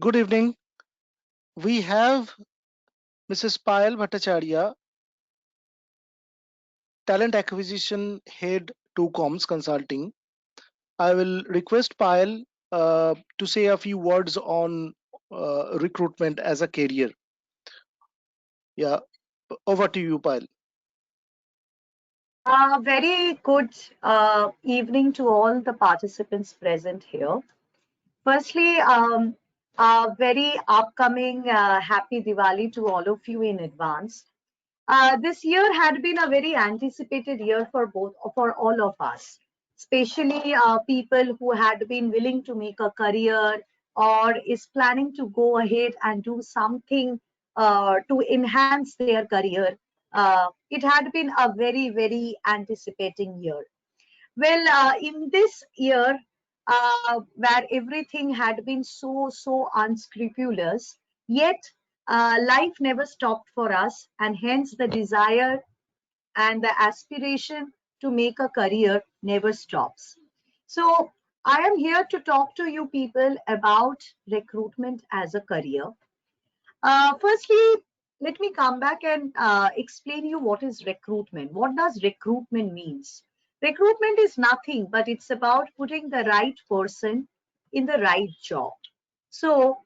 Good evening. We have Mrs. Payal Bhattacharya, Talent Acquisition Head to Comms Consulting. I will request Payal to say a few words on recruitment as a career. Yeah, over to you, Payal. Very good evening to all the participants present here. Firstly, a very upcoming happy Diwali to all of you in advance. This year had been a very anticipated year for all of us, especially people who had been willing to make a career or is planning to go ahead and do something to enhance their career. It had been a very anticipating year. Well, in this year, where everything had been so unscrupulous, yet life never stopped for us, and hence the desire and the aspiration to make a career never stops. So, I am here to talk to you people about recruitment as a career. Firstly, let me come back and explain you what is recruitment. What does recruitment means? Recruitment is nothing but it's about putting the right person in the right job. So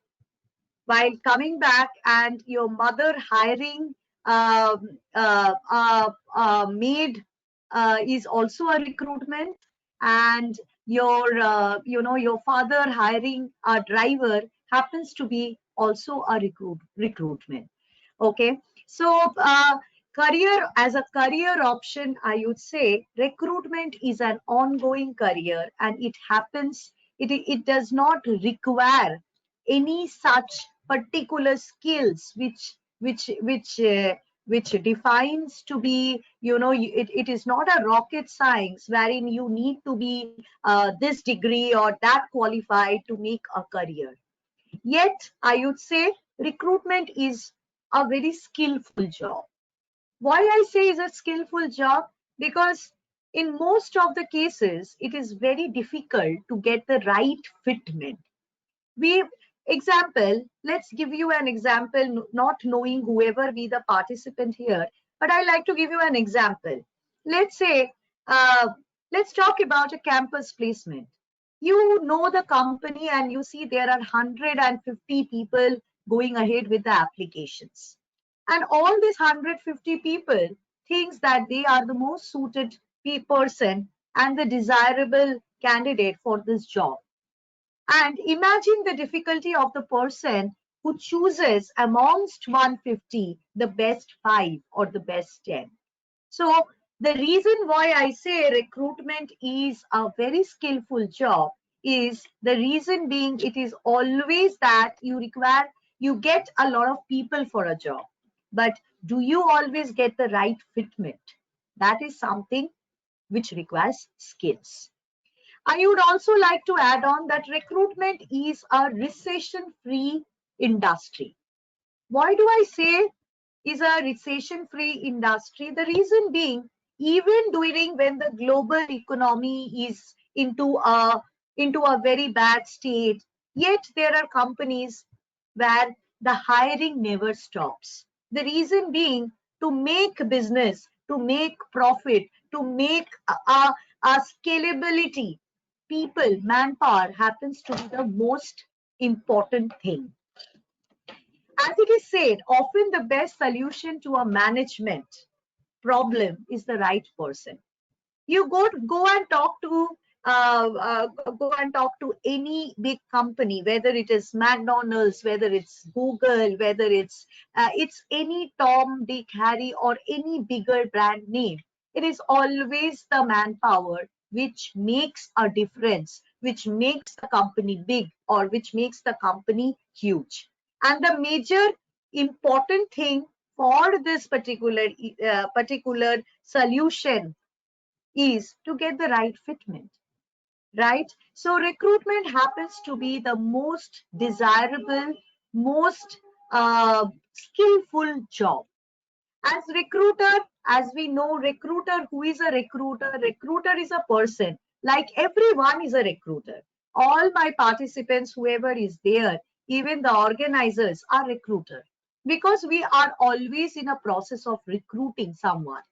while coming back and your mother hiring maid is also a recruitment, and your father hiring a driver happens to be also a recruitment. Okay, so career as a career option, I would say recruitment is an ongoing career, and it happens, it does not require any such particular skills which defines to be, it is not a rocket science wherein you need to be this degree or that qualified to make a career. Yet I would say recruitment is a very skillful job. Why I say is a skillful job? Because in most of the cases it is very difficult to get the right fitment. We Example, let's give you an example, not knowing whoever be the participant here, but I like to give you an example. Let's say, uh, let's talk about a campus placement. You know the company and you see there are 150 people going ahead with the applications, and all these 150 people thinks that they are the most suited person and the desirable candidate for this job. And imagine the difficulty of the person who chooses amongst 150 the best 5 or the best 10. So, the reason why I say recruitment is a very skillful job is the reason being it is always that you get a lot of people for a job. But do you always get the right fitment? That is something which requires skills. I would also like to add on that recruitment is a recession-free industry. Why do I say is a recession-free industry? The reason being, even during when the global economy is into a very bad state, yet there are companies where the hiring never stops. The reason being to make business, to make profit, to make a scalability, people, manpower happens to be the most important thing. As it is said, often the best solution to a management problem is the right person. You go and talk to any big company, whether it is McDonald's, whether it's Google, whether it's any Tom, Dick, Harry, or any bigger brand name. It is always the manpower which makes a difference, which makes the company big or which makes the company huge. And the major important thing for this particular solution is to get the right fitment, right? So recruitment happens to be the most desirable, most skillful job. As recruiter, as we know, recruiter, who is a recruiter? Recruiter is a person, like everyone is a recruiter. All my participants, whoever is there, even the organizers are recruiter, because we are always in a process of recruiting someone.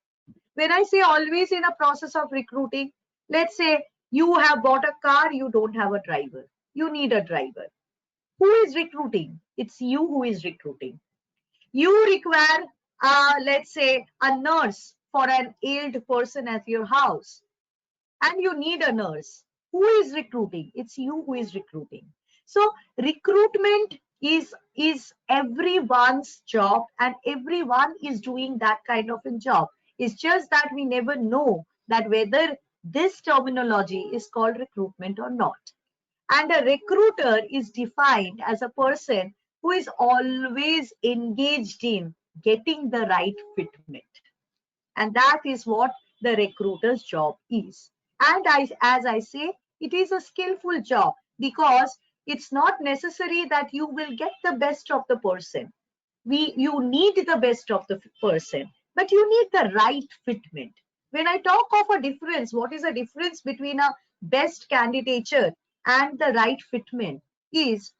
When I say always in a process of recruiting, let's say you have bought a car, you don't have a driver. You need a driver. Who is recruiting? It's you who is recruiting. You require, let's say, a nurse for an ill person at your house, and you need a nurse. Who is recruiting? It's you who is recruiting. So recruitment is everyone's job, and everyone is doing that kind of a job. It's just that we never know that whether this terminology is called recruitment or not. And a recruiter is defined as a person who is always engaged in getting the right fitment. And that is what the recruiter's job is. And as I say, it is a skillful job, because it's not necessary that you will get the best of the person. You need the best of the person, but you need the right fitment. When I talk of a difference, what is the difference between a best candidature and the right fitment is,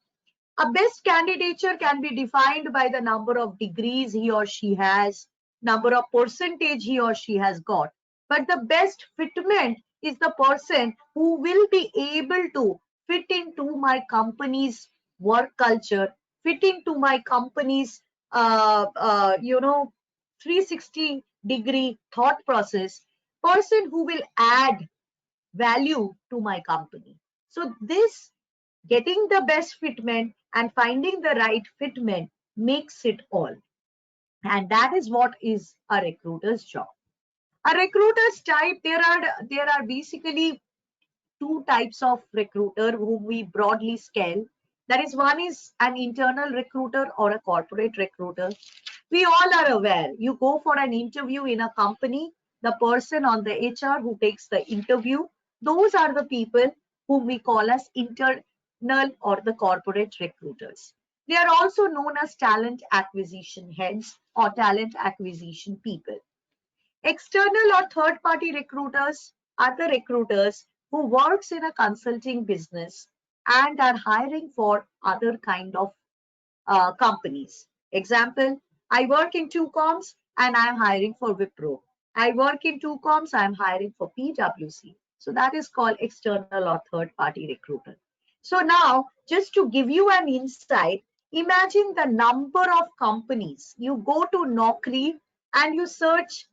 a best candidature can be defined by the number of degrees he or she has, number of percentage he or she has got. But the best fitment is the person who will be able to fit into my company's work culture, fit into my company's, 360-degree thought process, person who will add value to my company. So this, getting the best fitment and finding the right fitment, makes it all. And that is what is a recruiter's job. A recruiter's type, there are basically two types of recruiter whom we broadly scale. That is, one is an internal recruiter or a corporate recruiter. We all are aware, you go for an interview in a company, the person on the HR who takes the interview, those are the people whom we call as internal or the corporate recruiters. They are also known as talent acquisition heads or talent acquisition people. External or third party recruiters are the recruiters who works in a consulting business and are hiring for other kind of companies. Example, I work in Two-Coms and I'm hiring for Wipro. I work in Two-Coms, I'm hiring for PwC. So that is called external or third party recruiter. So now, just to give you an insight, imagine the number of companies. You go to Naukri and you search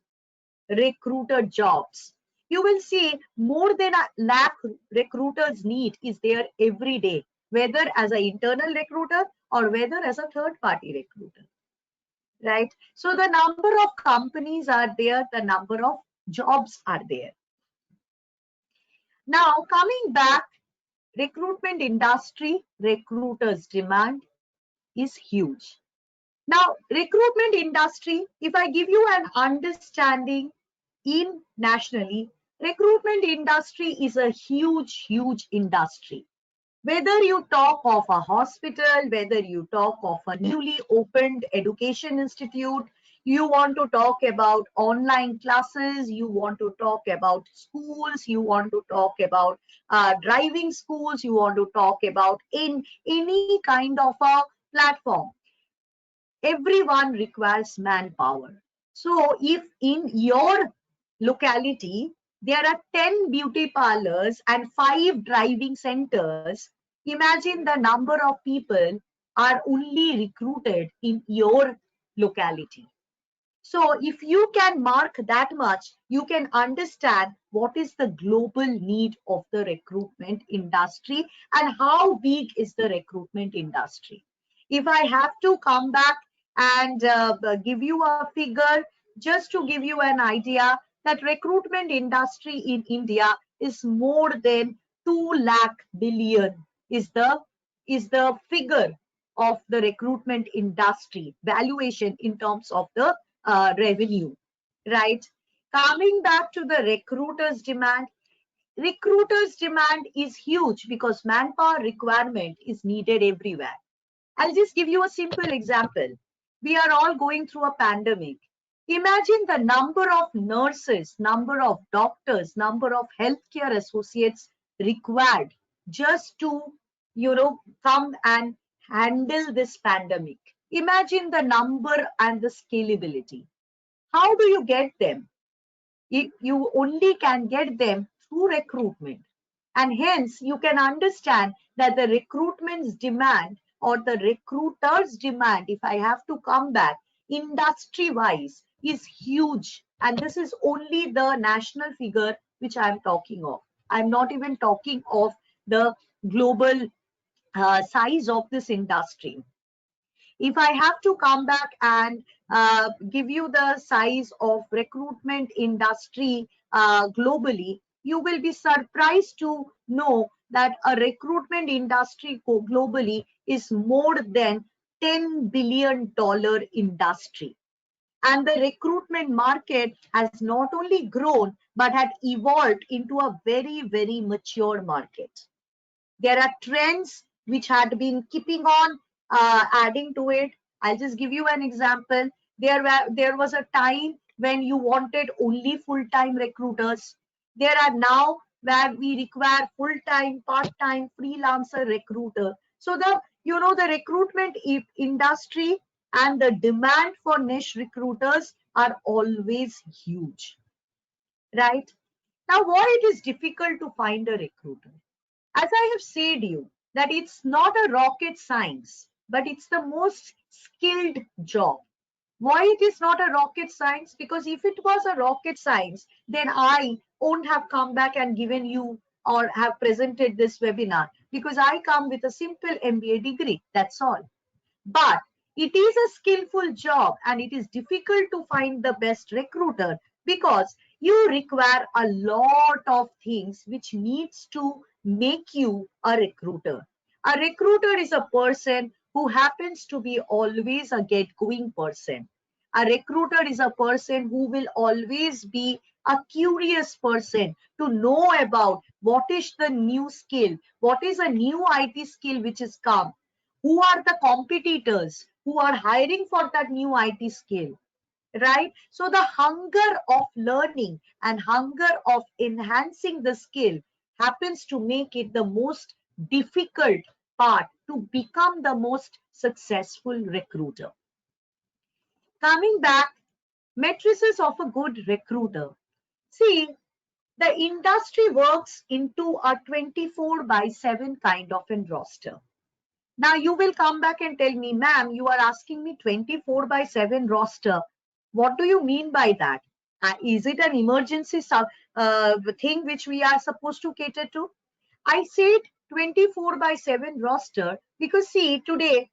recruiter jobs. You will see more than a lakh recruiters need is there every day, whether as an internal recruiter or whether as a third party recruiter, right? So the number of companies are there, the number of jobs are there. Now coming back, recruitment industry, recruiters demand is huge. Now recruitment industry, if I give you an understanding in nationally, recruitment industry is a huge industry. Whether you talk of a hospital, whether you talk of a newly opened education institute, you want to talk about online classes, you want to talk about schools, you want to talk about driving schools, you want to talk about in any kind of a platform, everyone requires manpower. So if in your locality there are 10 beauty parlors and 5 driving centers, imagine the number of people are only recruited in your locality. So if you can mark that much, you can understand what is the global need of the recruitment industry and how big is the recruitment industry. If I have to come back and give you a figure, just to give you an idea, that recruitment industry in India is more than 2 lakh billion is the figure of the recruitment industry valuation in terms of the revenue, right? Coming back to the recruiters demand is huge because manpower requirement is needed everywhere. I'll just give you a simple example. We are all going through a pandemic. Imagine the number of nurses, number of doctors, number of healthcare associates required just to, come and handle this pandemic. Imagine the number and the scalability. How do you get them? You only can get them through recruitment. And hence, you can understand that the recruitment's demand or the recruiter's demand, if I have to come back, industry wise, is huge. And this is only the national figure which I'm talking of. I'm not even talking of the global size of this industry. If I have to come back and give you the size of recruitment industry globally, you will be surprised to know that a recruitment industry globally is more than $10 billion industry. And the recruitment market has not only grown, but had evolved into a very, very mature market. There are trends which had been keeping on adding to it. I'll just give you an example. There was a time when you wanted only full-time recruiters. There are now where we require full-time, part-time, freelancer recruiter. So the recruitment industry and the demand for niche recruiters are always huge, right? Now, why it is difficult to find a recruiter? As I have said you, that it's not a rocket science, but it's the most skilled job. Why it is not a rocket science? Because if it was a rocket science, then I won't have come back and given you or have presented this webinar, because I come with a simple MBA degree, that's all. But it is a skillful job and it is difficult to find the best recruiter, because you require a lot of things which needs to make you a recruiter. A recruiter is a person who happens to be always a get-going person. A recruiter is a person who will always be a curious person to know about what is the new skill, what is a new IT skill which has come, who are the competitors who are hiring for that new IT skill, right? So the hunger of learning and hunger of enhancing the skill happens to make it the most difficult part to become the most successful recruiter. Coming back, matrices of a good recruiter. See, the industry works into a 24/7 kind of a roster. Now you will come back and tell me, ma'am, you are asking me 24/7 roster. What do you mean by that? Is it an emergency thing which we are supposed to cater to? I said 24/7 roster because see, today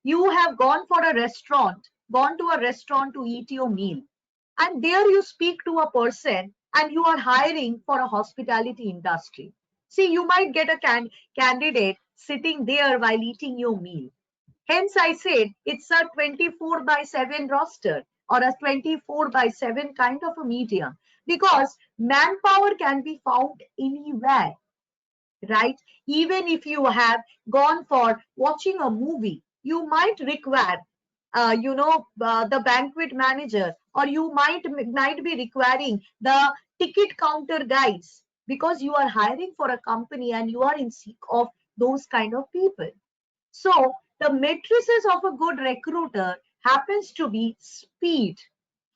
you have gone to a restaurant to eat your meal. And there you speak to a person and you are hiring for a hospitality industry. See, you might get a candidate sitting there while eating your meal. Hence, I said it's a 24/7 roster or a 24/7 kind of a medium, because manpower can be found anywhere, right? Even if you have gone for watching a movie, you might require the banquet manager, or you might be requiring the ticket counter guys, because you are hiring for a company and you are in seek of those kind of people. So the matrices of a good recruiter happens to be speed.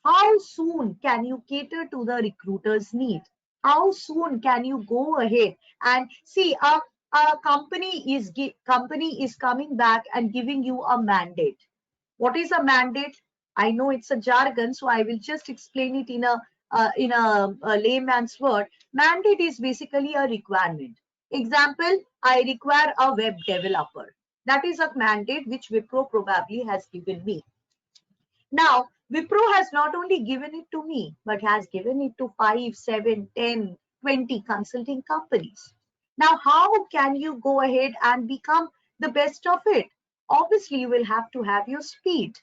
How soon can you cater to the recruiter's need? How soon can you go ahead and see a company is coming back and giving you a mandate. What is a mandate? I know it's a jargon, so I will just explain it in a layman's word. Mandate is basically a requirement. Example, I require a web developer. That is a mandate which Wipro probably has given me. Now, Wipro has not only given it to me, but has given it to 5, 7, 10, 20 consulting companies. Now, how can you go ahead and become the best of it? Obviously, you will have to have your speed.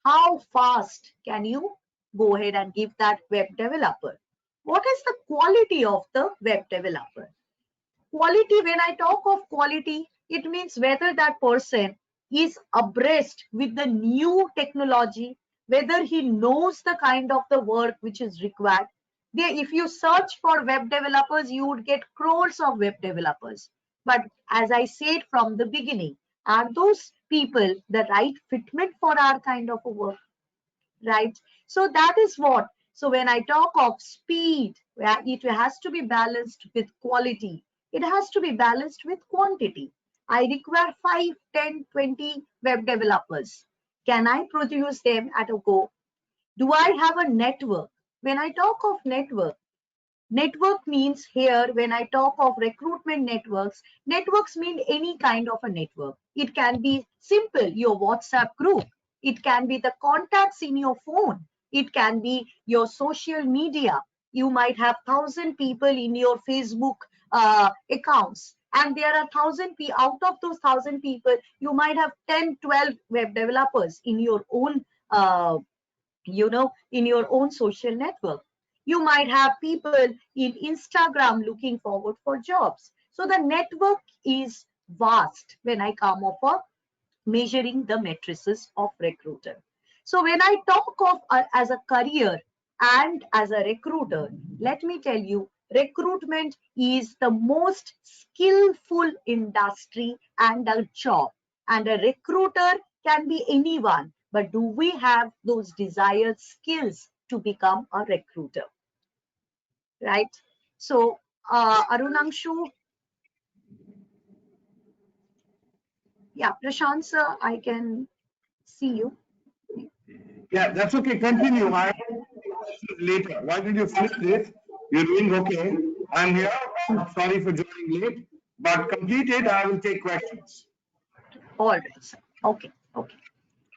How fast can you go ahead and give that web developer? What is the quality of the web developer? Quality, when I talk of quality, it means whether that person is abreast with the new technology, whether he knows the kind of the work which is required. If you search for web developers, you would get crores of web developers. But as I said from the beginning, Are those people the right fitment for our kind of a work? Right? So that is what. So when I talk of speed, it has to be balanced with quality. It has to be balanced with quantity. I require 5, 10, 20 web developers. Can I produce them at a go? Do I have a network? When I talk of network means here, when I talk of recruitment networks mean any kind of a network. It can be simple, your WhatsApp group. It can be the contacts in your phone. It can be your social media. You might have 1,000 people in your Facebook accounts. And there are 1,000 people, out of those 1,000 people, you might have 10, 12 web developers in your own in your own social network. You might have people in Instagram looking forward for jobs. So the network is vast when I come of a measuring the matrices of recruiter. So when I talk of as a career and as a recruiter, let me tell you, recruitment is the most skillful industry and a job. And a recruiter can be anyone, but do we have those desired skills to become a recruiter? Right? So, Arunangshu, yeah, Prashant sir, I can see you. Yeah, that's okay. Continue. I later. Why don't you finish this? You're doing okay. I'm here. I'm sorry for joining late, but complete it. I will take questions. All right, sir. Okay, okay.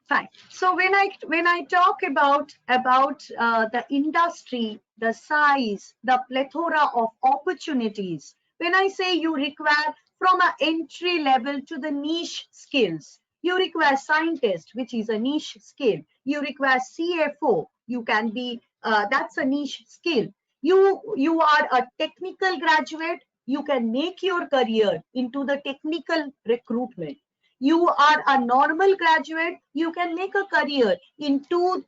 Fine. So when I talk about the industry, the size, the plethora of opportunities, when I say you require from an entry level to the niche skills, you require scientist, which is a niche skill. You require CFO. You can be that's a niche skill. You are a technical graduate. You can make your career into the technical recruitment. You are a normal graduate, you can make a career into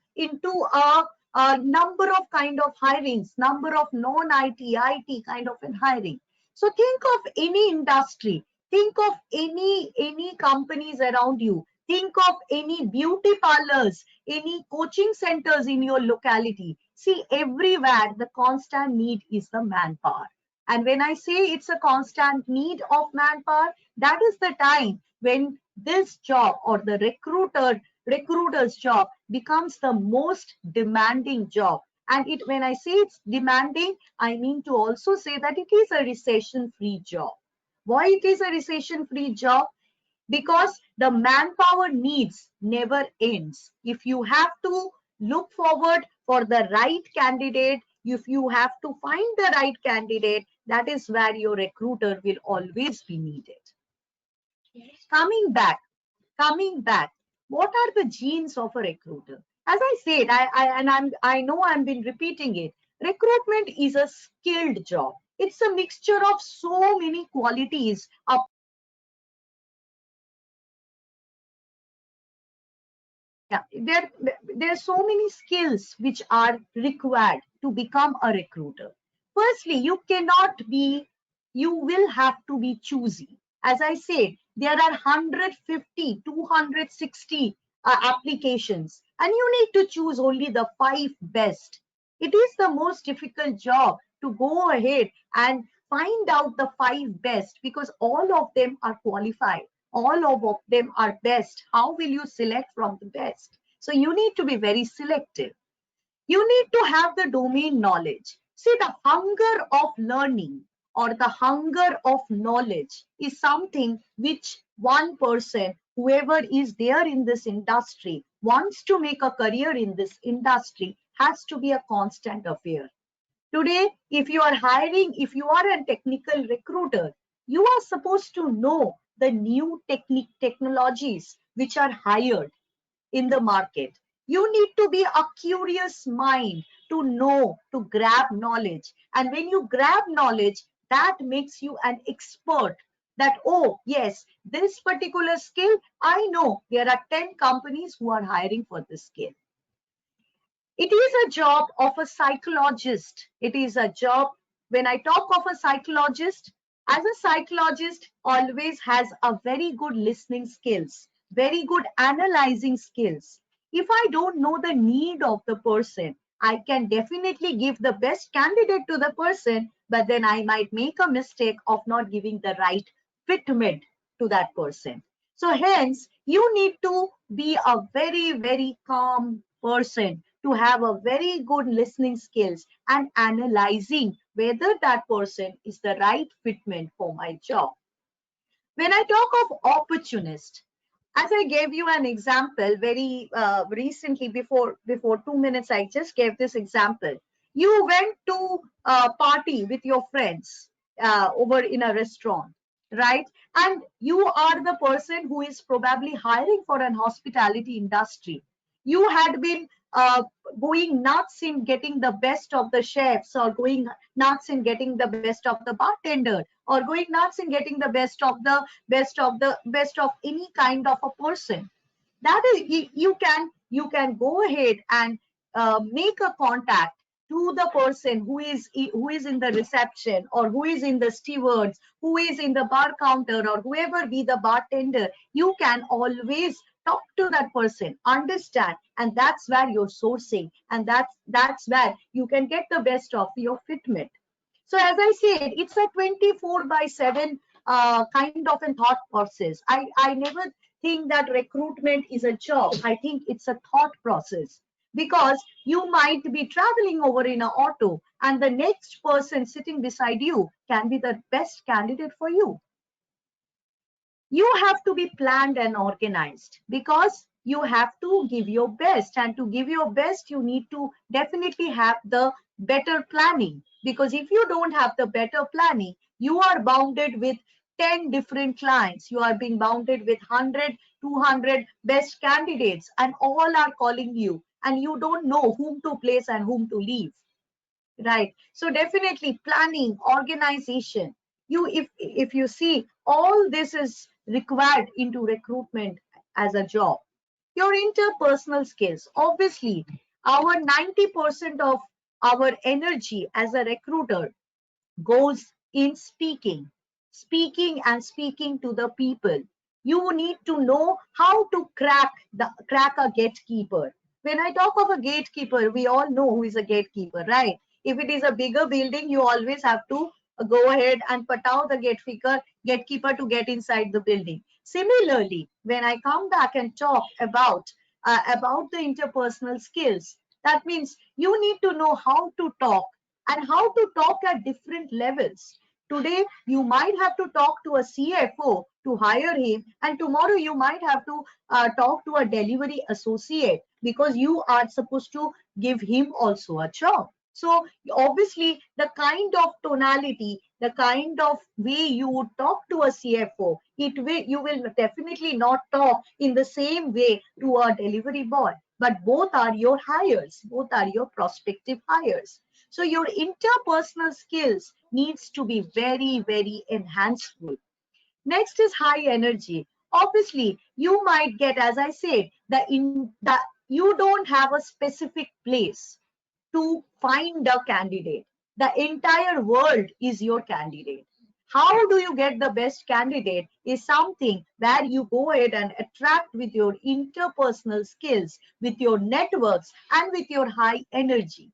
a number of kind of hirings, number of non-IT, IT kind of an hiring. So think of any industry, think of any companies around you, think of any beauty parlors, any coaching centers in your locality. See, everywhere the constant need is the manpower. And when I say it's a constant need of manpower, that is the time when this job or the recruiter's job becomes the most demanding job. And it when I say it's demanding, I mean to also say that it is a recession free job. Why it is a recession free job? Because the manpower needs never ends. If you have to look forward for the right candidate, if you have to find the right candidate, that is where your recruiter will always be needed. Coming back, coming back, what are the genes of a recruiter? As I said, I know I've been repeating it. Recruitment is a skilled job. It's a mixture of so many qualities. Yeah, there are so many skills which are required to become a recruiter. Firstly, you will have to be choosy. As I said, there are 150, 260 applications, and you need to choose only the 5 best. It is the most difficult job to go ahead and find out the 5 best because all of them are qualified, all of them are best. How will you select from the best? So you need to be very selective. You need to have the domain knowledge. See, the hunger of learning or the hunger of knowledge is something which one person, whoever is there in this industry, wants to make a career in this industry, has to be a constant affair. Today, if you are hiring, if you are a technical recruiter, you are supposed to know the new technologies which are hired in the market. You need to be a curious mind to know, to grab knowledge. And when you grab knowledge, that makes you an expert. That, oh, yes, this particular skill, I know there are 10 companies who are hiring for this skill. It is a job of a psychologist. It is a job, when I talk of a psychologist, As a psychologist always has a very good listening skills, very good analyzing skills. If I don't know the need of the person, I can definitely give the best candidate to the person, but then I might make a mistake of not giving the right fitment to that person. So hence, you need to be a very, very calm person to have a very good listening skills and analyzing whether that person is the right fitment for my job. When I talk of opportunist, as I gave you an example very recently, before 2 minutes, I just gave this example. You went to a party with your friends over in a restaurant, right? And you are the person who is probably hiring for an hospitality industry. You had been going nuts in getting the best of the chefs, or going nuts in getting the best of the bartender, or going nuts in getting the best of any kind of a person. That is, you can go ahead and make a contact to the person who is in the reception, or who is in the stewards, who is in the bar counter, or whoever be the bartender. You can always talk to that person, understand, and that's where you're sourcing, and that's where you can get the best of your fitment. So as I said, it's a 24/7 kind of a thought process. I never think that recruitment is a job. I think it's a thought process, because you might be traveling over in an auto, and the next person sitting beside you can be the best candidate for you. You have to be planned and organized, because you have to give your best, and to give your best you need to definitely have the better planning, because if you don't have the better planning, you are bounded with 10 different clients, you are being bounded with 100, 200 best candidates, and all are calling you, and you don't know whom to place and whom to leave. Right. So definitely planning, organization. If you see, all this is required into recruitment as a job. Your interpersonal skills. Obviously, our 90% of our energy as a recruiter goes in speaking to the people. You need to know how to crack a gatekeeper. When I talk of a gatekeeper, we all know who is a gatekeeper, right? If it is a bigger building, you always have to go ahead and put out the gatekeeper to get inside the building. Similarly, when I come back and talk about the interpersonal skills, that means you need to know how to talk, and how to talk at different levels. Today, you might have to talk to a CFO to hire him, and tomorrow you might have to talk to a delivery associate, because you are supposed to give him also a job. So obviously, the kind of tonality, the kind of way you would talk to a CFO, you will definitely not talk in the same way to a delivery boy. But both are your hires, both are your prospective hires. So your interpersonal skills needs to be very, very enhanced. Next is high energy. Obviously, you might get, as I said, the you don't have a specific place to find a candidate. The entire world is your candidate. How do you get the best candidate is something where you go ahead and attract with your interpersonal skills, with your networks, and with your high energy.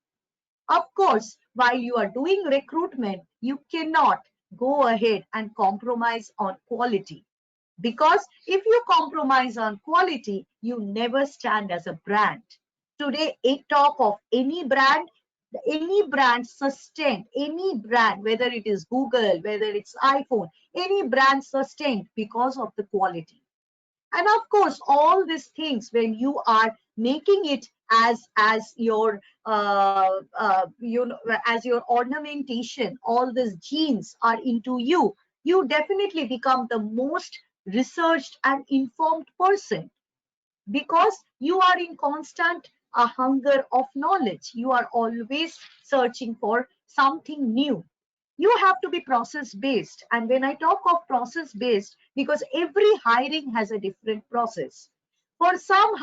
Of course, while you are doing recruitment, you cannot go ahead and compromise on quality. Because if you compromise on quality, you never stand as a brand. Today, a talk of any brand sustained, any brand, whether it is Google, whether it's iPhone, any brand sustained because of the quality. And of course, all these things, when you are making it as your as your ornamentation, all these genes are into you, you definitely become the most researched and informed person, because you are in constant hunger of knowledge. You are always searching for something new. You have to be process based. And when I talk of process based, because every hiring has a different process. For some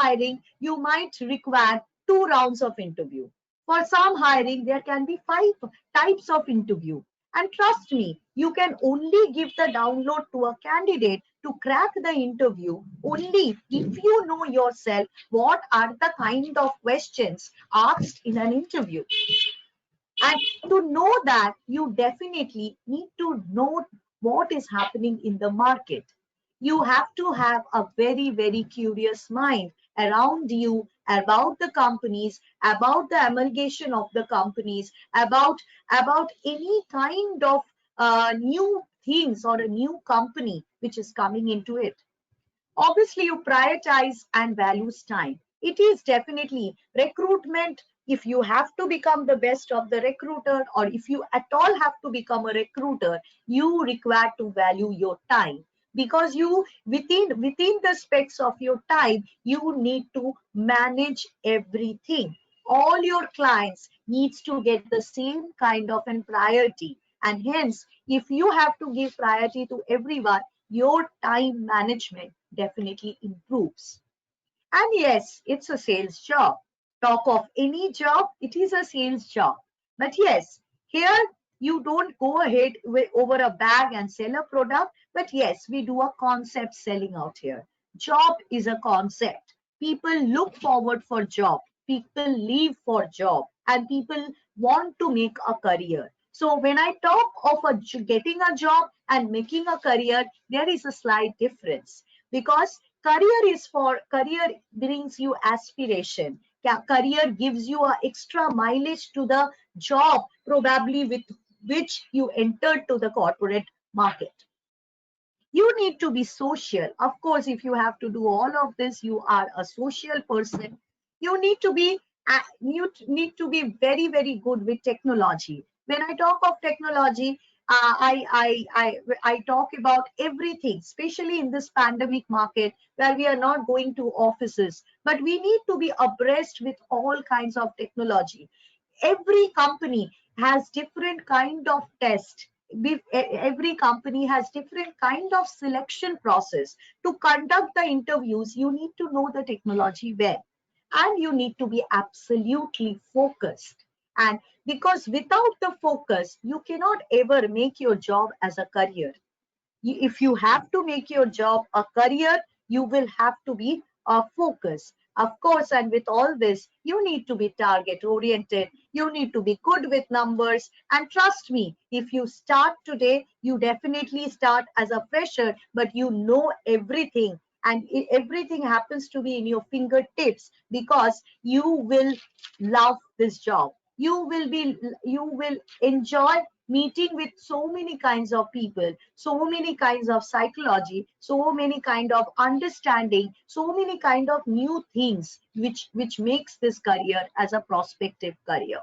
hiring, you might require 2 rounds of interview. For some hiring, there can be 5 types of interview. And trust me, you can only give the download to a candidate to crack the interview only if you know yourself what are the kind of questions asked in an interview. And to know that, you definitely need to know what is happening in the market. You have to have a very, very curious mind around you about the companies, about the amalgamation of the companies, about any kind of new things or a new company which is coming into it. Obviously, you prioritize and values time. It is definitely recruitment. If you have to become the best of the recruiter, or if you at all have to become a recruiter, you require to value your time, because you within the specs of your time, you need to manage everything. All your clients needs to get the same kind of an priority, and hence if you have to give priority to everyone, your time management definitely improves. And yes, it's a sales job. Talk of any job, it is a sales job. But yes, here you don't go ahead with, over a bag and sell a product. But yes, we do a concept selling out here. Job is a concept. People look forward for job. People leave for job, and people want to make a career. So when I talk of getting a job and making a career, there is a slight difference, because career brings you aspiration. Career gives you a extra mileage to the job probably with which you entered to the corporate market. You need to be social. Of course, if you have to do all of this, you are a social person. You need to be very, very good with technology. When I talk of technology, I talk about everything, especially in this pandemic market where we are not going to offices, but we need to be abreast with all kinds of technology. Every company has different kind of test. Every company has different kind of selection process. To conduct the interviews, you need to know the technology well, and you need to be absolutely focused. And because without the focus, you cannot ever make your job as a career. If you have to make your job a career, you will have to be a focus. Of course, and with all this, you need to be target oriented. You need to be good with numbers. And trust me, if you start today, you definitely start as a fresher, but you know everything. And everything happens to be in your fingertips, because you will love this job. You will enjoy meeting with so many kinds of people, so many kinds of psychology, so many kind of understanding, so many kind of new things which makes this career as a prospective career.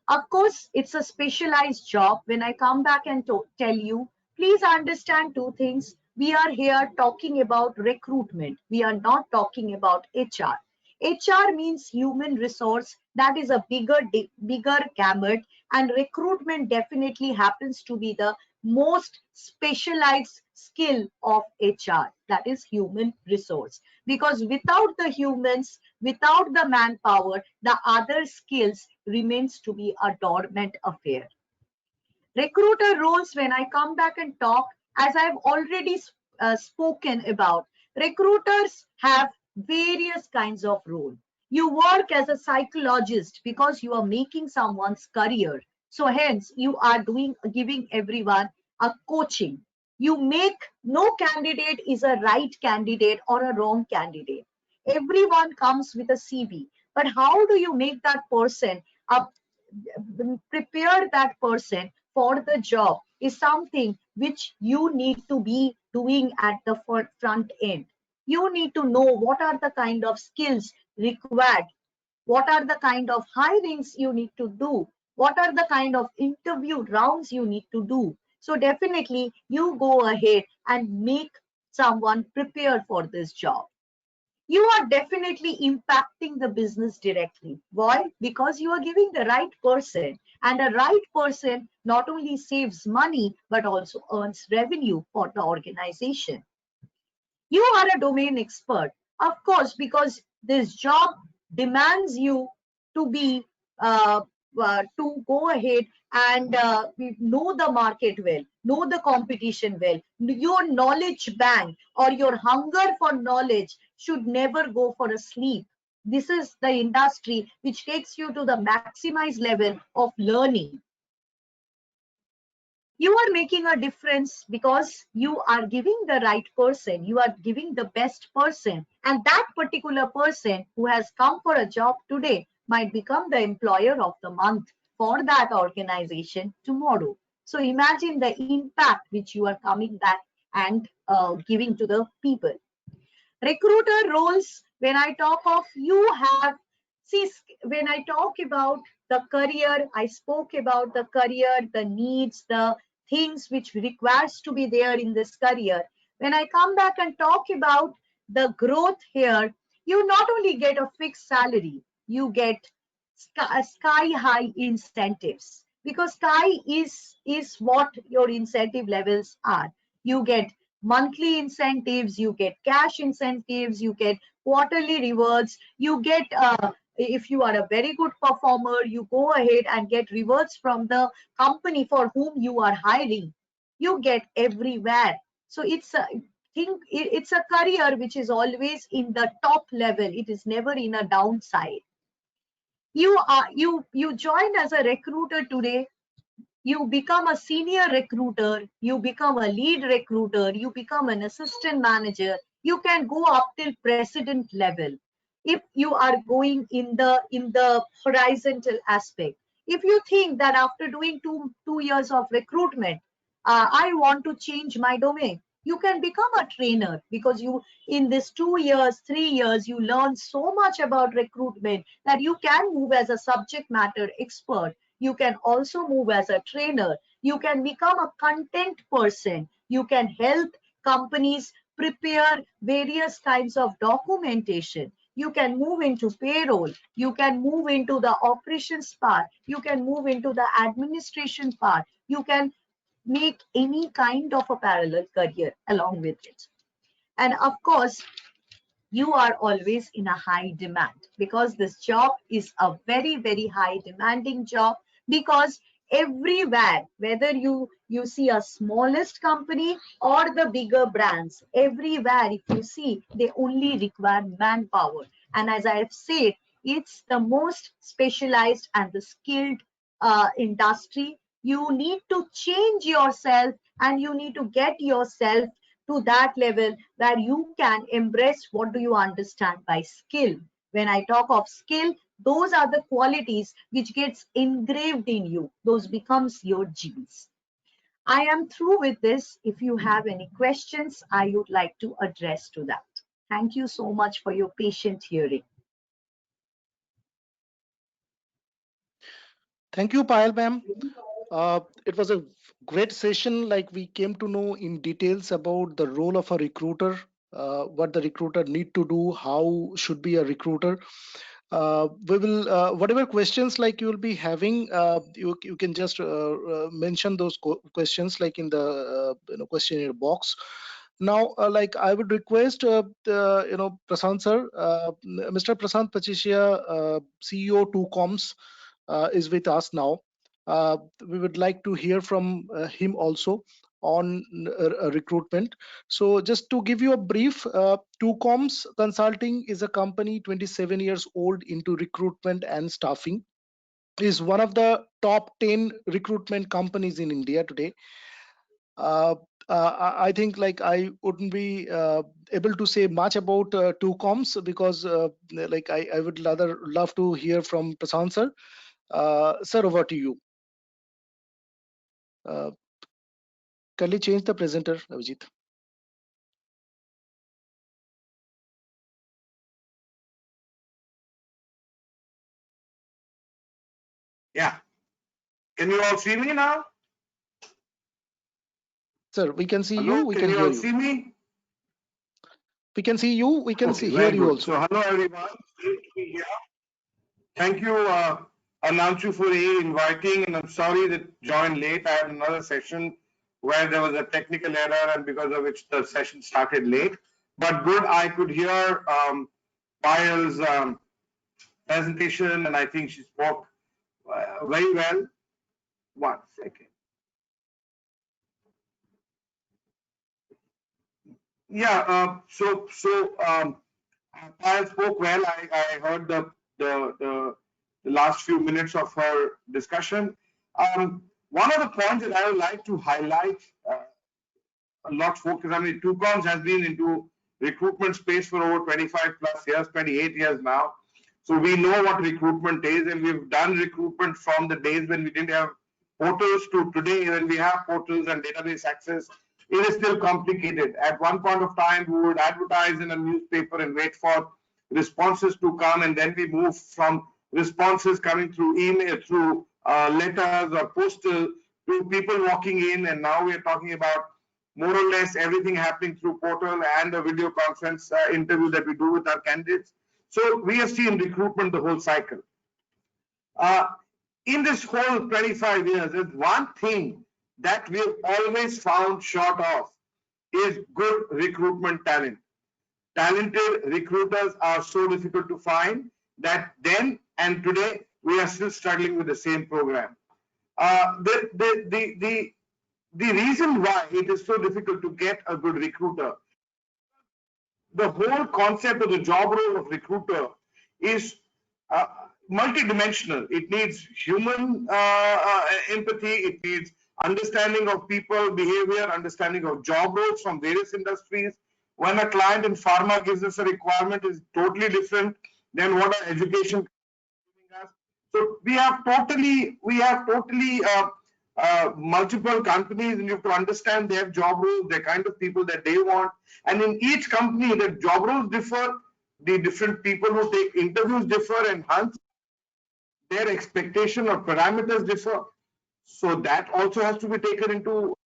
Of course, it's a specialized job. When I come back and tell you, please understand two things. We are here talking about recruitment. We are not talking about HR. HR means human resource. That is a bigger gamut, and recruitment definitely happens to be the most specialized skill of HR. That is human resource. Because without the humans, without the manpower, the other skills remains to be a dormant affair. Recruiter roles, when I come back and talk, as I've already spoken about, recruiters have various kinds of role. You work as a psychologist because you are making someone's career. So hence you are giving everyone a coaching. You make no candidate is a right candidate or a wrong candidate. Everyone comes with a CV, but how do you make that person a prepare that person for the job is something which you need to be doing at the front end. You need to know what are the kind of skills required, what are the kind of hirings you need to do, what are the kind of interview rounds you need to do. So definitely you go ahead and make someone prepare for this job. You are definitely impacting the business directly. Why? Because you are giving the right person, and a right person not only saves money but also earns revenue for the organization. You are a domain expert, of course, because this job demands you to be to go ahead and know the market well, know the competition well. Your knowledge bank or your hunger for knowledge should never go for a sleep. This is the industry which takes you to the maximized level of learning. You are making a difference because you are giving the right person, you are giving the best person, and that particular person who has come for a job today might become the employer of the month for that organization tomorrow. So imagine the impact which you are coming back and giving to the people. Recruiter roles, when I talk of, you have, see, when I talk about the career, I spoke about the career, the needs, the things which requires to be there in this career. When I come back and talk about the growth here, you not only get a fixed salary, you get sky high incentives, because sky is what your incentive levels are. You get monthly incentives, you get cash incentives, you get quarterly rewards, you get if you are a very good performer, you go ahead and get rewards from the company for whom you are hiring. You get everywhere. So it's a it's a career which is always in the top level. It is never in a downside. You join as a recruiter today, you become a senior recruiter, you become a lead recruiter, you become an assistant manager, you can go up till president level if you are going in the horizontal aspect. If you think that after doing two years of recruitment, I want to change my domain, you can become a trainer, because you, in this 2 years, 3 years, you learn so much about recruitment that you can move as a subject matter expert. You can also move as a trainer. You can become a content person. You can help companies prepare various kinds of documentation. You can move into payroll. You can move into the operations part. You can move into the administration part. You can make any kind of a parallel career along with it. And of course, you are always in a high demand, because this job is a very, very high demanding job, because everywhere, whether you see a smallest company or the bigger brands, everywhere if you see, they only require manpower. And as I have said, it's the most specialized and the skilled industry. You need to change yourself, and you need to get yourself to that level where you can embrace what do you understand by skill. When I talk of skill, those are the qualities which gets engraved in you. Those becomes your genes. I am through with this. If you have any questions, I would like to address to that. Thank you so much for your patient hearing. Thank you, Payal ma'am. It was a great session. Like, we came to know in details about the role of a recruiter, what the recruiter need to do, how should be a recruiter. We will, whatever questions like you will be having, you can just mention those questions like in the questionnaire box. Now, like, I would request Prasant sir, Mr. Prasant Pachisia, CEO 2Coms, is with us now. We would like to hear from him also on recruitment. So just to give you a brief, 2Coms Consulting is a company 27 years old into recruitment and staffing, is one of the top 10 recruitment companies in India today. I think like I wouldn't be able to say much about 2Coms, because like I would rather love to hear from Prasant sir. Sir, over to you. Kindly change the presenter, Abhijit. Yeah. Can you all see me now? Sir, we can see Hello, you, we can you hear all you. see me? We can see you, we can Okay, hear very you good. also. So hello everyone. Great to be here. Thank you, Ananchu, for inviting, and I'm sorry that joined late. I had another session where there was a technical error, and because of which the session started late. But good, I could hear Payal's presentation, and I think she spoke very well. 1 second. Yeah, Payal spoke well. I heard the last few minutes of her discussion. One of the points that I would like to highlight, a lot focus. I mean, TUCOMS has been into recruitment space for over 25 plus years, 28 years now. So we know what recruitment is, and we've done recruitment from the days when we didn't have portals to today when we have portals and database access. It is still complicated. At one point of time, we would advertise in a newspaper and wait for responses to come, and then we move from responses coming through email, through letters or postal, to people walking in, and now we are talking about more or less everything happening through portal and a video conference interview that we do with our candidates. So we have seen recruitment the whole cycle. In this whole 25 years, there's one thing that we've always found short of is good recruitment talent. Talented recruiters are so difficult to find that then and today we are still struggling with the same program. The reason why it is so difficult to get a good recruiter, the whole concept of the job role of recruiter is multidimensional. It needs human empathy, it needs understanding of people behavior, understanding of job roles from various industries. When a client in pharma gives us a requirement is totally different than what our education is giving us. So we have totally multiple companies, and you have to understand their job roles, the kind of people that they want. And in each company, the job roles differ, the different people who take interviews differ, and hence their expectation or parameters differ. So that also has to be taken into.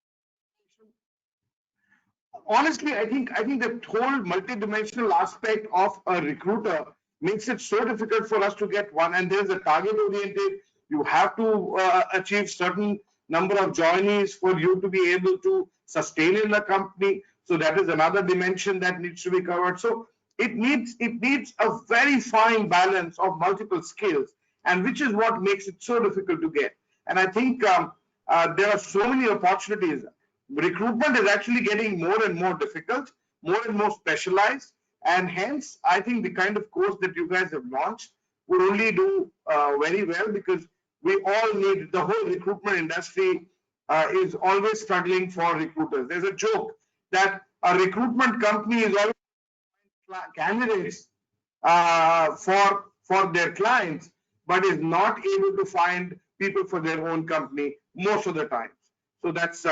Honestly, I think the whole multidimensional aspect of a recruiter makes it so difficult for us to get one. And there's a target oriented. You have to achieve certain number of joinees for you to be able to sustain in the company. So that is another dimension that needs to be covered. So it needs a very fine balance of multiple skills, and which is what makes it so difficult to get. And I think there are so many opportunities. Recruitment is actually getting more and more difficult, more and more specialized, and hence I think the kind of course that you guys have launched would only do very well, because we all need, the whole recruitment industry is always struggling for recruiters. There's a joke that a recruitment company is always candidates for their clients, but is not able to find people for their own company most of the time. So that's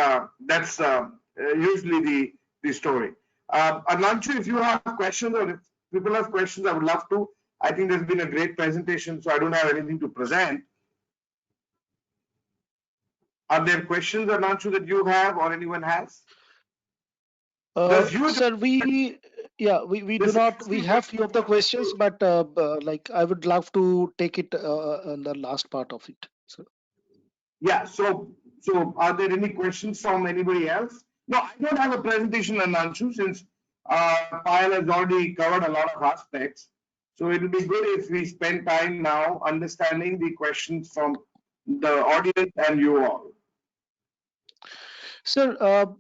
usually the story. Ananchu, if you have questions or if people have questions, I would love to. I think there's been a great presentation, so I don't have anything to present. Are there questions, Ananchu, that you have or anyone has? Sir, we do not. We have few of the questions, but like I would love to take it in the last part of it. So. Yeah. So are there any questions from anybody else? No, I don't have a presentation, Ananchu, since Payal has already covered a lot of aspects. So it will be good if we spend time now understanding the questions from the audience and you all. Sir,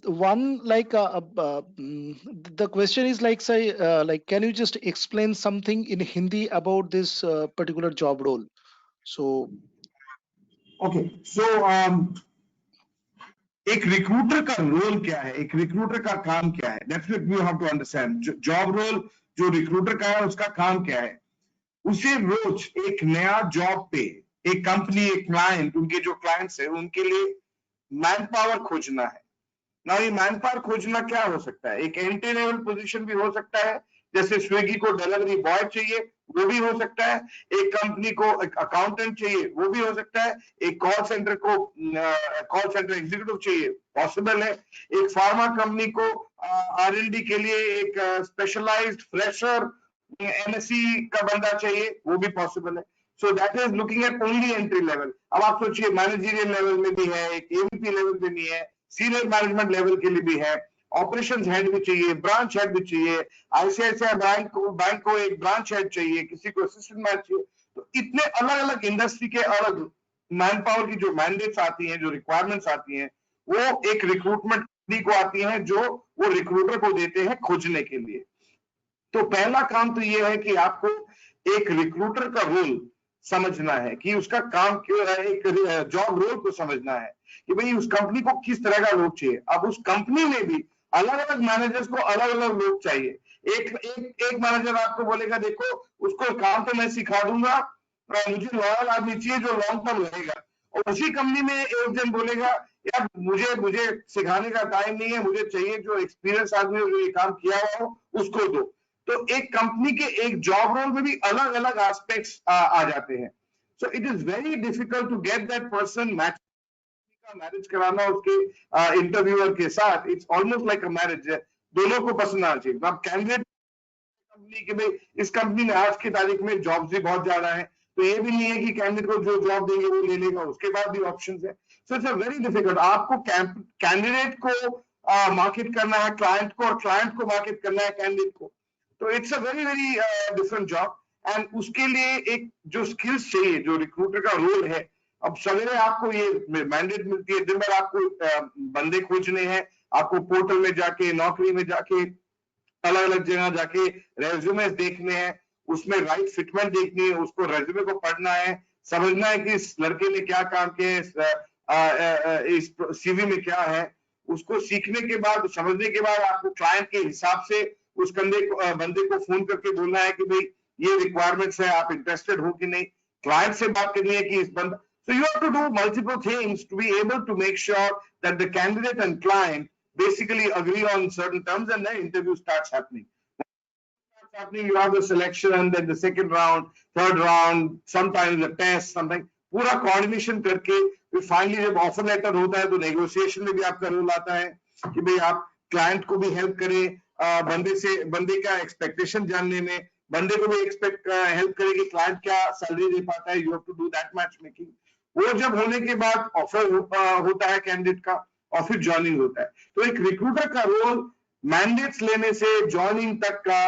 one the question is like, say, can you just explain something in Hindi about this particular job role? So, okay, so एक recruiter का role क्या है, एक recruiter का काम क्या है, that's what you have to understand. Job role जो रिक्रूटर का है उसका काम क्या है, उसे रोज एक नया जॉब पे एक कंपनी, एक क्लाइंट, उनके जो क्लाइंट्स है उनके लिए मैन पावर खोजना है ना। ये मैन पावर खोजना क्या हो सकता है, एक एंट्री लेवल पोजीशन भी हो सकता है, जैसे स्विगी को डिलीवरी बॉय चाहिए वो भी हो सकता है, एक कंपनी को एक अकाउंटेंट चाहिए वो भी हो सकता है, एक कॉल सेंटर को कॉल सेंटर एग्जीक्यूटिव चाहिए पॉसिबल है, एक फार्मा कंपनी को R&D के लिए एक स्पेशलाइज्ड फ्रेशर MSc का बंदा चाहिए वो भी पॉसिबल है. So that is looking at only entry level. अब आप सोचिए मैनेजरियल लेवल में भी है, एक AVP लेवल में भी है, सीनियर मैनेजमेंट लेवल के लिए भी है, ऑपरेशंस हेड भी चाहिए, ब्रांच हेड भी चाहिए, ICICI बैंक को एक ब्रांच हेड चाहिए, किसी को असिस्टेंट मैनेजर चाहिए. तो इतने अलग अलग इंडस्ट्री के अलग मैन पावर की जो मैंडेट्स आती हैं, जो रिक्वायरमेंट्स आती हैं, वो एक रिक्रूटमेंट कंपनी को आती हैं, जो वो रिक्रूटर को देते हैं खोजने के लिए। तो पहला काम तो ये है कि आपको एक रिक्रूटर का रोल समझना है कि उसका काम क्यों है, एक जॉब रोल को समझना है कि भाई उस कंपनी को किस तरह का लोग चाहिए। अब उस कंपनी में भी अलग अलग मैनेजर्स को अलग अलग लोग चाहिए। एक मैनेजर आपको बोलेगा देखो उसको काम तो मैं सिखा दूंगा, मुझे लॉयल आदमी चाहिए जो लॉन्ग टर्म रहेगा। और उसी कंपनी में एक जन बोलेगा यार मुझे सिखाने का टाइम नहीं है, मुझे चाहिए जो एक्सपीरियंस आदमी हो, जो ये काम किया हुआ हो उसको दो। तो एक कंपनी के एक जॉब रोल में भी अलग अलग एस्पेक्ट्स आ जाते हैं। So it is very difficult to get that person match का मैरिज कराना उसके इंटरव्यूअर के साथ। It's almost like a marriage, दोनों को पसंद आना चाहिए। अब कैंडिडेट कंपनी के भाई इस कंपनी में आज की तारीख में जॉब्स भी बहुत ज्यादा है, तो ये भी नहीं है कि कैंडिडेट को जो जॉब देंगे वो ले लेगा, उसके बाद भी ऑप्शंस है। So it's a very difficult. आपको कैंडिडेट को मार्केट करना है क्लाइंट को, और क्लाइंट को मार्केट करना है कैंडिडेट को। तो it's a very very different job. And उसके लिए एक जो स्किल्स चाहिए, जो रिक्रूटर का रोल है, अब सवेरे आपको ये मैंडेट मिलती है, दिन भर आपको बंदे खोजने हैं, आपको पोर्टल में जाके, नौकरी में जाके, अलग अलग जगह जाके रेज्यूमे देखने हैं, उसमें राइट फिटमेंट देखनी है, उसको रेज्यूमे को पढ़ना है, समझना है कि इस लड़के ने क्या काम किया, इस सीवी में क्या है। उसको सीखने के बाद, समझने के बाद आपको क्लाइंट के हिसाब से उस बंदे को फोन करके बोलना है कि भाई ये रिक्वायरमेंट्स है, आप इंटरेस्टेड हो कि नहीं। क्लाइंट से बात करनी है कि इस बंदा, so you have to do multiple things to be able to make sure that the candidate and client basically agree on certain terms, and then interview starts happening. You have the selection, then the second round, third round, sometimes the test, something पूरा coordination करके फिर finally जब offer letter होता है तो negotiation में भी आपका रोल आता है कि भाई आप client को भी help करें, बंदे का expectation जानने में, बंदे को भी help करें कि client क्या salary दे पाता है। You have to do that matchmaking. वो जब होने के बाद ऑफर होता है कैंडिडेट का, और फिर ज्वाइनिंग होता है। तो एक रिक्रूटर का रोल मैंडेट्स लेने से ज्वाइनिंग तक का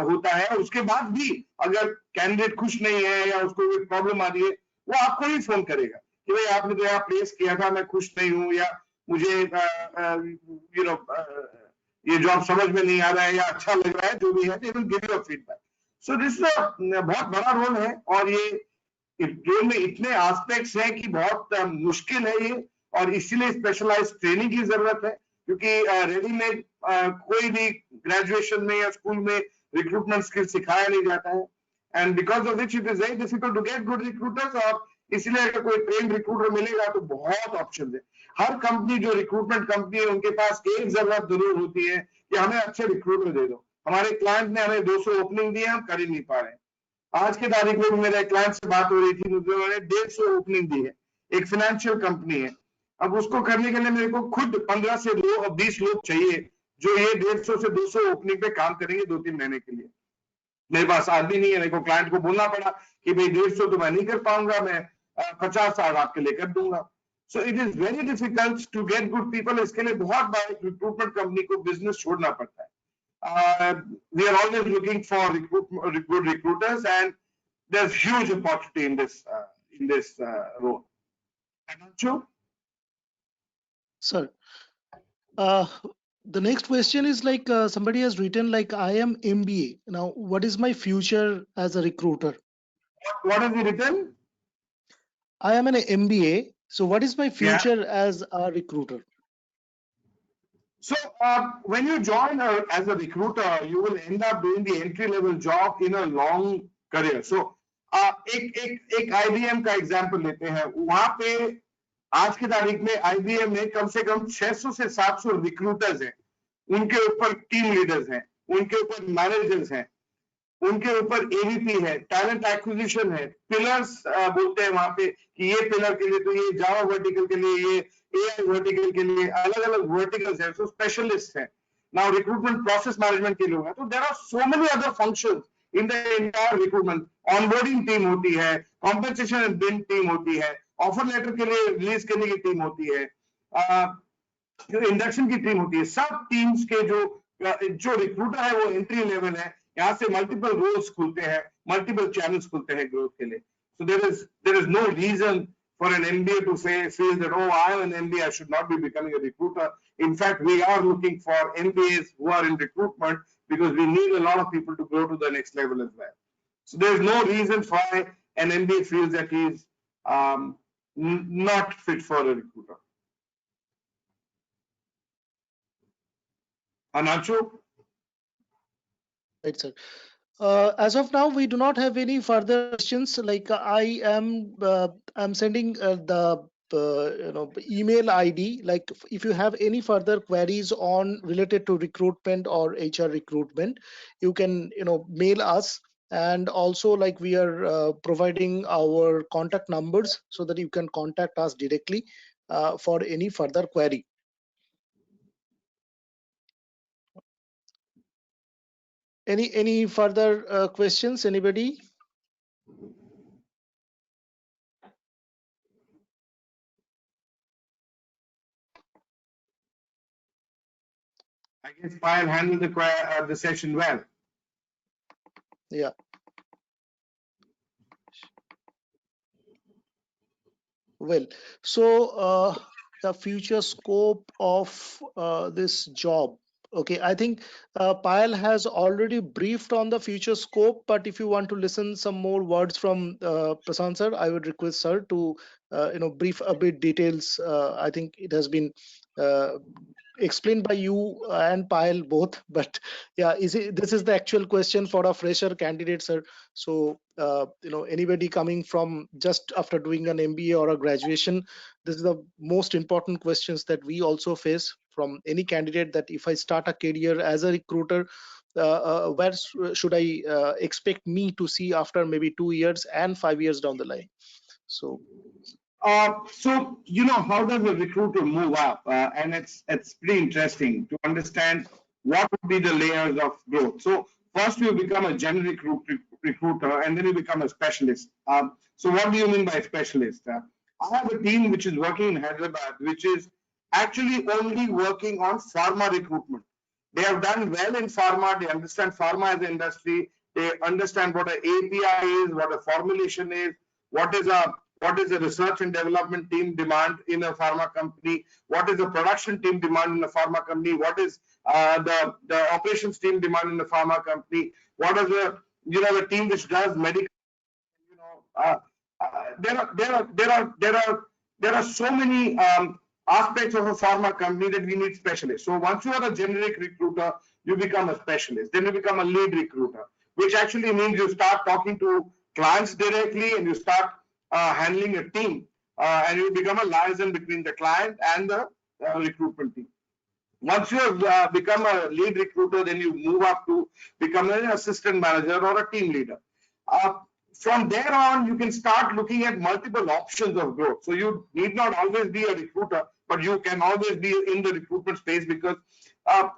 होता है। उसके बाद भी अगर कैंडिडेट खुश नहीं है या उसको कोई प्रॉब्लम आ रही है, वो आपको ही फोन करेगा कि भाई आपने तो यहाँ प्लेस किया था, मैं खुश नहीं हूँ, या मुझे ये जॉब समझ में नहीं आ रहा है या अच्छा लग रहा है, जो भी है, they will give you a feedback. So this बहुत बड़ा रोल है, और ये रोल में इतने एस्पेक्ट्स हैं कि बहुत मुश्किल है ये, और इसीलिए स्पेशलाइज ट्रेनिंग की जरूरत है, क्योंकि रेडीमेड कोई भी ग्रेजुएशन में या स्कूल में रिक्रूटमेंट स्किल सिखाया नहीं जाता है। And because of which it is very difficult to get good recruiters. और इसलिए अगर कोई ट्रेन रिक्रूटर मिलेगा तो बहुत ऑप्शन है। हर कंपनी जो रिक्रूटमेंट कंपनी है उनके पास एक जरूरत जरूर होती है कि हमें अच्छे रिक्रूटर दे दो। हमारे क्लाइंट ने हमें 200 ओपनिंग दी है, हम कर ही नहीं पा रहे हैं। आज की तारीख में मेरे क्लाइंट से बात हो रही थी, मुझे उन्होंने 150 ओपनिंग दी है, एक फाइनेंशियल कंपनी है। अब उसको करने के लिए मेरे को खुद 15 से 20 लोग चाहिए जो ये 150 से 200 ओपनिंग पे काम करेंगे 2-3 महीने के लिए। मेरे पास आदमी नहीं है, मेरे को क्लाइंट को बोलना पड़ा कि भाई 150 तो मैं नहीं कर पाऊंगा, मैं 50-60 आपके लिए कर दूंगा। So it is very difficult to get good people. इसके लिए बहुत बार रिक्रूटमेंट कंपनी को बिजनेस छोड़ना पड़ता है। We are always looking for good recruiters, and there's huge opportunity in this role. Ananchu? Sir, the next question is like somebody has written like I am MBA. Now, what is my future as a recruiter? What have you written? I am an MBA. So, what is my future as a recruiter? So when you join as a recruiter, you will end up doing the entry-level job in a long career. So एक IBM का example लेते हैं। वहां पे आज की तारीख में IBM में कम से कम 600 से 700 रिक्रूटर्स हैं, उनके ऊपर टीम लीडर्स हैं, उनके ऊपर मैनेजर्स हैं, उनके ऊपर AVP है, टैलेंट एक्विजिशन है, पिलर्स बोलते हैं वहां पे कि ये पिलर के लिए तो ये जावा वर्टिकल के लिए, ये AI वर्टिकल के लिए, अलग अलग वर्टिकल्स हैं, सो स्पेशलिस्ट हैं। नाउ रिक्रूटमेंट प्रोसेस मैनेजमेंट के लोग हैं। तो there are so many other functions in the entire recruitment. Onboarding team होती है, कॉम्पेंसेशन एंड बिड टीम होती है, ऑफर लेटर के लिए रिलीज करने की टीम होती है, इंडक्शन की टीम होती है। सब टीम्स के जो रिक्रूटर है वो एंट्री लेवल है। यहाँ से मल्टीपल रोल्स खुलते हैं, मल्टीपल चैनल्स खुलते हैं ग्रोथ के लिए। So there is no reason for an MBA to feel that, oh, I am an MBA, I should not be becoming a recruiter. In fact, we are looking for MBAs who are in recruitment because we need a lot of people to go to the next level as well. So there's no reason why an MBA feels that he's not fit for a recruiter. Anacho? Right, sir. As of now, we do not have any further questions. Like I'm sending email ID. Like if you have any further queries on related to recruitment or HR recruitment, you can mail us. And also, like, we are providing our contact numbers so that you can contact us directly for any further query. Any further questions? Anybody? I guess Payal handled the session well. Yeah. Well, so the future scope of this job. Okay, I think Payal has already briefed on the future scope, but if you want to listen some more words from Prasant sir, I would request sir to brief a bit details. I think it has been explained by you and Payal both, but yeah, this is the actual question for a fresher candidate, sir. So anybody coming from just after doing an MBA or a graduation, this is the most important questions that we also face from any candidate, that if I start a career as a recruiter, where should I expect me to see after maybe 2 years and 5 years down the line? So So how does a recruiter move up? And it's pretty interesting to understand what would be the layers of growth. So first you become a generic recruiter, and then you become a specialist. So what do you mean by specialist? I have a team which is working in Hyderabad, which is actually only working on pharma recruitment. They have done well in pharma. They understand pharma as an industry. They understand what an API is, what a formulation is, what is a research and development team demand in a pharma company, what is the production team demand in a pharma company, what is the operations team demand in a pharma company, what is the team which does medical. There are so many aspects of a pharma company that we need specialists. So once you are a generic recruiter, you become a specialist. Then you become a lead recruiter, which actually means you start talking to clients directly, and you start handling a team, and you become a liaison between the client and the recruitment team. Once you have become a lead recruiter, then you move up to become an assistant manager or a team leader. From there on, you can start looking at multiple options of growth. So you need not always be a recruiter, but you can always be in the recruitment space because,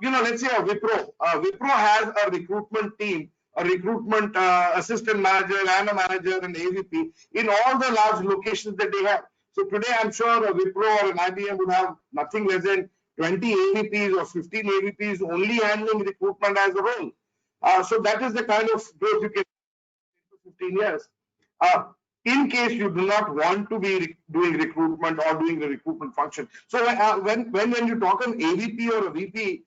let's say a Wipro. Wipro has a recruitment team, a recruitment assistant manager and a manager and AVP in all the large locations that they have. So today, I'm sure a Wipro or an IBM would have nothing less than 20 AVPs or 15 AVPs only handling recruitment as a whole. So that is the kind of growth you can 15 years. In case you do not want to be doing recruitment or doing the recruitment function. So when you talk an AVP or a VP,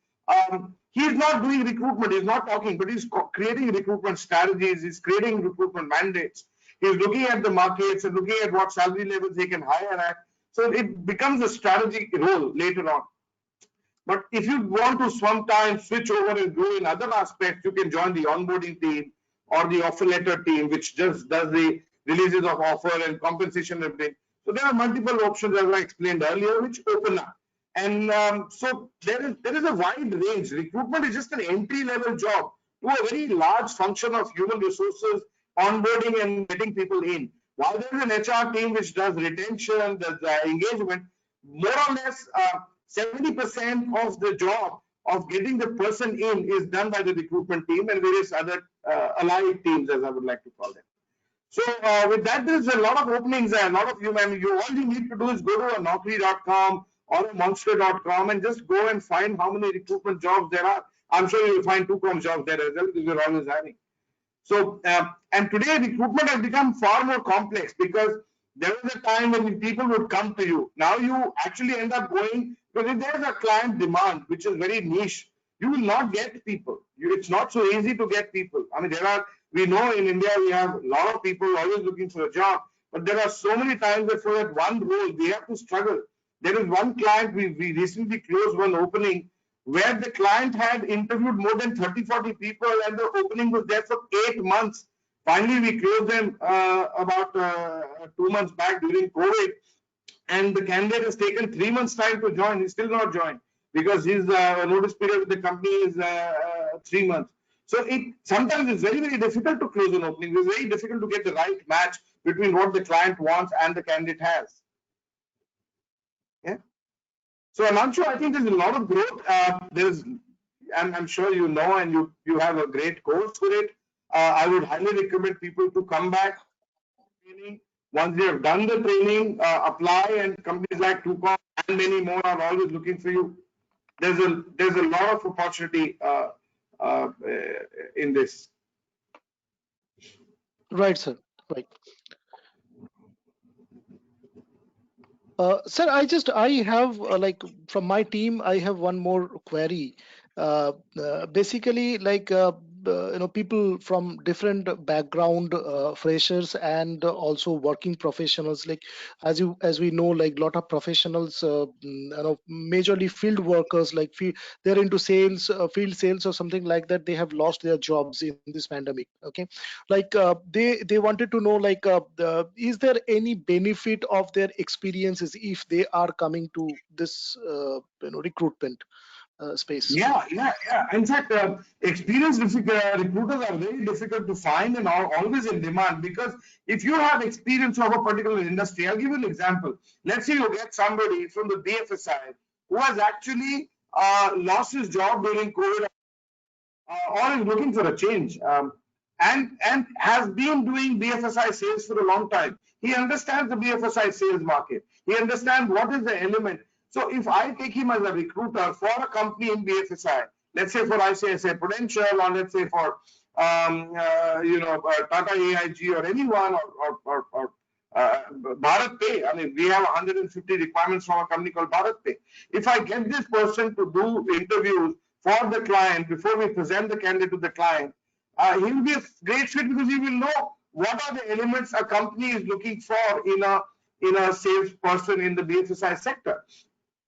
he's not doing recruitment, he's not talking, but he's creating recruitment strategies, he's creating recruitment mandates, he's looking at the markets and looking at what salary levels he can hire at. So it becomes a strategic role later on. But if you want to sometimes switch over and grow in other aspects, you can join the onboarding team or the offer letter team, which just does the releases of offer and compensation and everything. So there are multiple options, as I explained earlier, which open up. And so there is a wide range. Recruitment is just an entry-level job to a very large function of human resources, onboarding and getting people in. While there is an HR team which does retention, does engagement, more or less 70% of the job of getting the person in is done by the recruitment team and various other allied teams, as I would like to call them. So with that, there's a lot of openings there. A lot of you, all you need to do is go to a Naukri.com or a Monster.com and just go and find how many recruitment jobs there are. I'm sure you'll find 2Com jobs there as well because we're always hiring. So, and today recruitment has become far more complex because there was a time when people would come to you. Now you actually end up going, because if there's a client demand, which is very niche, you will not get people. It's not so easy to get people. I mean, we know in India, we have a lot of people always looking for a job, but there are so many times that for that one role, we have to struggle. There is one client, we recently closed one opening where the client had interviewed more than 30-40 people and the opening was there for 8 months. Finally, we closed them about 2 months back during COVID, and the candidate has taken 3 months time to join. He's still not joined because his notice period with the company is 3 months. So it sometimes it's very difficult to close an opening. It's very difficult to get the right match between what the client wants and the candidate has. Yeah. So Ananshu, I think there's a lot of growth. I'm sure you know, and you have a great course for it. I would highly recommend people to come back training. Once they have done the training, apply, and companies like 2Com and many more are always looking for you. There's a lot of opportunity in this. Right, sir. Right. Sir, I have like from my team, I have one more query. Basically, like people from different background, freshers and also working professionals. Like as we know, like lot of professionals, majorly field workers, like they're into sales, field sales or something like that. They have lost their jobs in this pandemic. Okay, like they wanted to know like is there any benefit of their experiences if they are coming to this recruitment space? Yeah. In fact, experienced recruiters are very difficult to find and are always in demand, because if you have experience of a particular industry, I'll give you an example. Let's say you get somebody from the BFSI who has actually lost his job during COVID, or is looking for a change, and has been doing BFSI sales for a long time. He understands the BFSI sales market. He understands what is the element. So if I take him as a recruiter for a company in BFSI, let's say for ICICI Prudential, or let's say for Tata AIG or anyone, or Bharat Pay. I mean, we have 150 requirements from a company called Bharat Pay. If I get this person to do interviews for the client before we present the candidate to the client, he will be a great fit, because he will know what are the elements a company is looking for in a salesperson in the BFSI sector.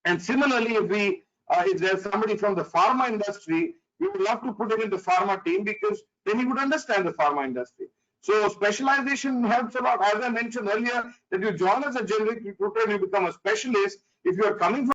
And similarly, if there's somebody from the pharma industry, we would love to put him in the pharma team, because then he would understand the pharma industry. So specialization helps a lot. As I mentioned earlier, that you join as a generic recruiter, you become a specialist. If you are coming from